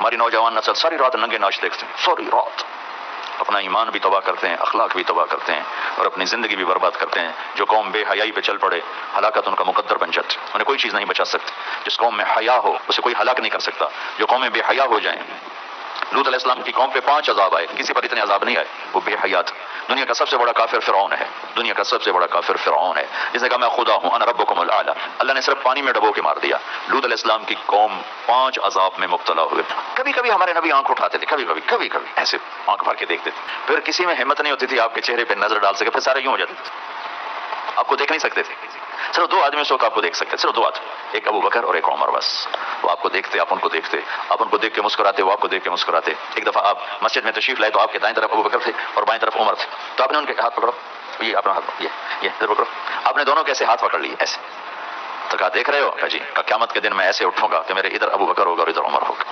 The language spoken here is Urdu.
ہماری نوجوان نسل ساری رات ننگے ناچ دیکھتے ہیں، ساری رات اپنا ایمان بھی تباہ کرتے ہیں، اخلاق بھی تباہ کرتے ہیں، اور اپنی زندگی بھی برباد کرتے ہیں۔ جو قوم بے حیائی پہ چل پڑے ہلاکت ان کا مقدر بن جاتی، انہیں کوئی چیز نہیں بچا سکتی۔ جس قوم میں حیا ہو اسے کوئی ہلاک نہیں کر سکتا۔ جو قومیں بے حیا ہو جائیں، لوط علیہ السلام کی قوم پہ 5 عذاب آئے، کسی پر اتنے عذاب نہیں آئے، وہ بے حیا تھے۔ دنیا کا سب سے بڑا کافر فرعون ہے، دنیا کا سب سے بڑا کافر فرعون ہے، جس نے کہا میں خدا ہوں، انا ربکم الاعلی۔ اللہ نے صرف پانی میں ڈبو کے مار دیا۔ لوط علیہ السلام کی قوم 5 عذاب میں مبتلا ہوئے۔ کبھی کبھی ہمارے نبی آنکھ اٹھاتے تھے، کبھی کبھی ایسے آنکھ بھر کے دیکھتے تھے، پھر کسی میں ہمت نہیں ہوتی تھی آپ کے چہرے پہ نظر ڈال سکے، پھر سارے یوں ہو جاتے تھے، آپ کو دیکھ نہیں سکتے تھے۔ صرف 2 آدمی اس وقت آپ کو دیکھ سکتے، صرف 2 آدمی، ایک ابو بکر اور ایک عمر، بس۔ وہ آپ کو دیکھتے، آپ ان کو دیکھتے، آپ ان کو دیکھ کے مسکراتے، وہ آپ کو دیکھ کے مسکراتے۔ ایک دفعہ آپ مسجد میں تشریف لائے تو آپ کے دائیں طرف ابو بکر تھے اور بائیں طرف عمر تھے، تو آپ نے ان کے ہاتھ پکڑو، یہ اپنا ہاتھ، یہ ادھر پکڑو، آپ نے دونوں کیسے ہاتھ پکڑ لیے ایسے، تو کہا دیکھ رہے ہو؟ کہا جی۔ کہا قیامت کے دن میں ایسے اٹھوں گا کہ میرے ادھر ابو بکر ہوگا اور ادھر عمر ہوگا۔